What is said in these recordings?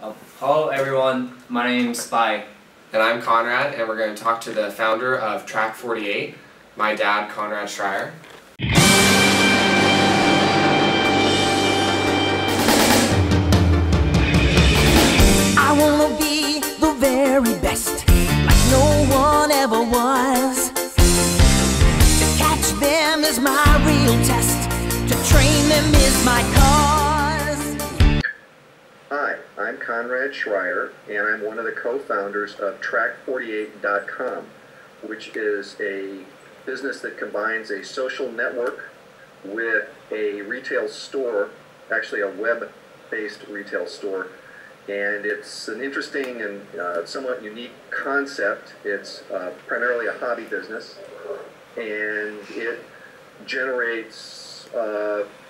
Hello everyone, my name's Spy. And I'm Konrad, and we're going to talk to the founder of Track 48, my dad, Konrad Schreier. I wanna be the very best, like no one ever was. To catch them is my real test, to train them is my cause. Hi, I'm Konrad Schreier, and I'm one of the co-founders of Track48.com, which is a business that combines a social network with a retail store, actually a web-based retail store. And it's an interesting and somewhat unique concept. It's primarily a hobby business, and it generates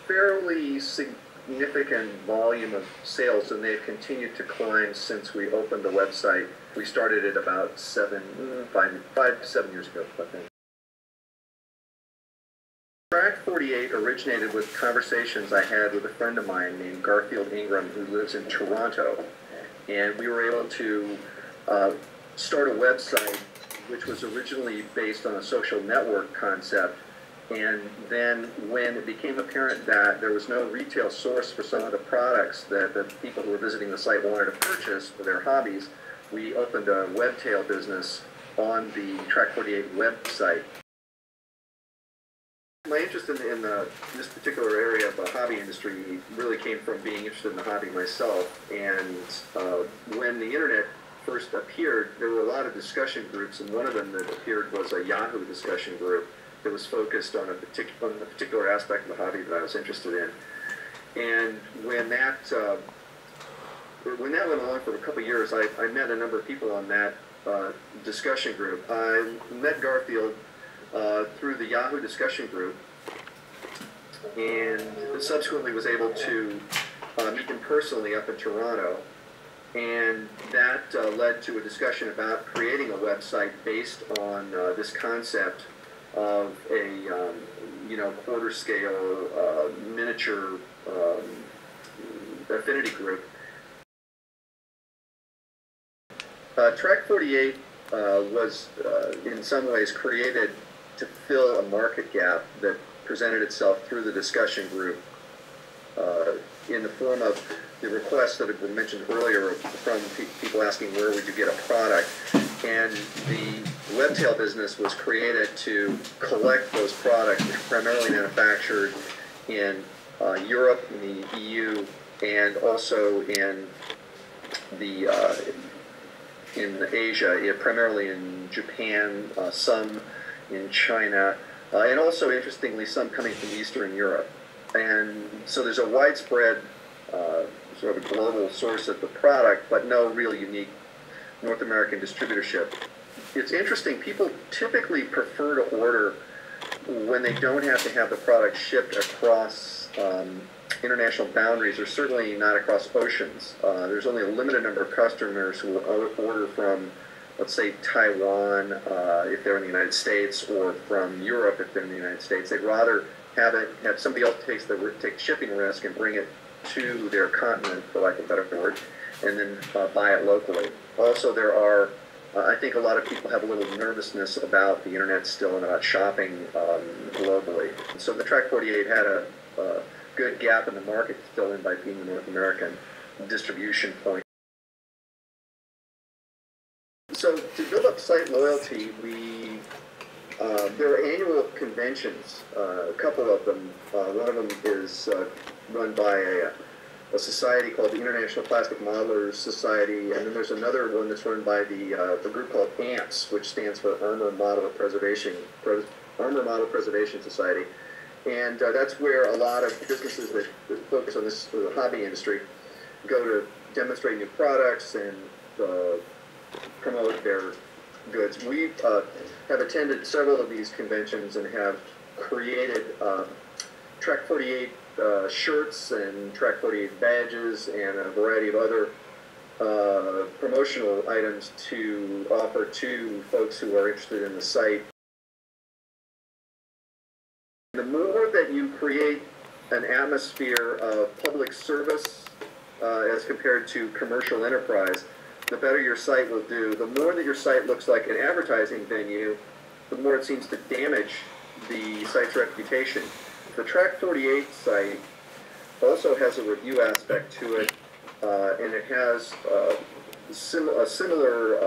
fairly significant volume of sales, and they've continued to climb since we opened the website. We started it about 5 to 7 years ago, I think. Track 48 originated with conversations I had with a friend of mine named Garfield Ingram, who lives in Toronto, and we were able to start a website which was originally based on a social network concept. And then when it became apparent that there was no retail source for some of the products that the people who were visiting the site wanted to purchase for their hobbies, we opened a webtail business on the Track 48 website. My interest in this particular area of the hobby industry really came from being interested in the hobby myself. And when the internet first appeared, there were a lot of discussion groups, and one of them that appeared was a Yahoo discussion group that was focused on a particular aspect of the hobby that I was interested in. And when that went on for a couple of years, I met a number of people on that discussion group. I met Garfield through the Yahoo discussion group, and subsequently was able to meet him personally up in Toronto, and that led to a discussion about creating a website based on this concept of a quarter scale miniature affinity group. Track 48 was in some ways created to fill a market gap that presented itself through the discussion group in the form of the requests that have been mentioned earlier from people asking where would you get a product. And the webtail business was created to collect those products, which are primarily manufactured in Europe, in the EU, and also in Asia, primarily in Japan, some in China, and also, interestingly, some coming from Eastern Europe. And so there's a widespread sort of a global source of the product, but no real unique North American distributorship. It's interesting, people typically prefer to order when they don't have to have the product shipped across international boundaries, or certainly not across oceans. There's only a limited number of customers who will order from, let's say, Taiwan if they're in the United States, or from Europe if they're in the United States. They'd rather have somebody else take shipping risk and bring it to their continent, for lack of a better word, and then buy it locally. Also, there are, I think a lot of people have a little nervousness about the internet still and about shopping globally. So the Track 48 had a good gap in the market to fill in by being the North American distribution point. So to build up site loyalty, there are annual conventions, a couple of them. One of them is run by a society called the International Plastic Modelers Society, and then there's another one that's run by the group called AMPS, which stands for Armor Model Preservation Society. And that's where a lot of businesses that focus on this hobby industry go to demonstrate new products and promote their goods. We have attended several of these conventions and have created Track 48 shirts and Track 48 badges and a variety of other promotional items to offer to folks who are interested in the site. The more that you create an atmosphere of public service as compared to commercial enterprise, the better your site will do. The more that your site looks like an advertising venue, the more it seems to damage the site's reputation. The Track 48 site also has a review aspect to it, and it has a similar,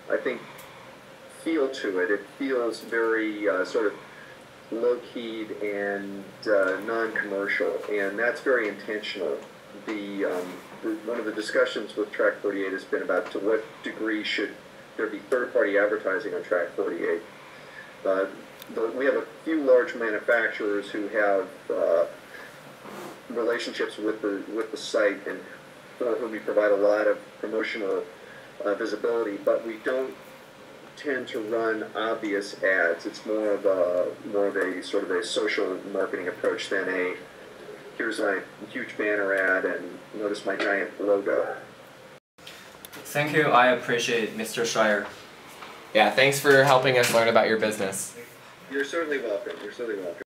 I think, feel to it. It feels very sort of low-keyed and non-commercial, and that's very intentional. One of the discussions with Track 48 has been about to what degree should there be third-party advertising on Track 48. We have a few large manufacturers who have relationships with the site and for whom we provide a lot of promotional visibility, but we don't tend to run obvious ads. It's more of a sort of a social marketing approach than a here's my huge banner ad and notice my giant logo. Thank you. I appreciate Mr. Schreier. Yeah, thanks for helping us learn about your business. You're certainly welcome. You're certainly welcome.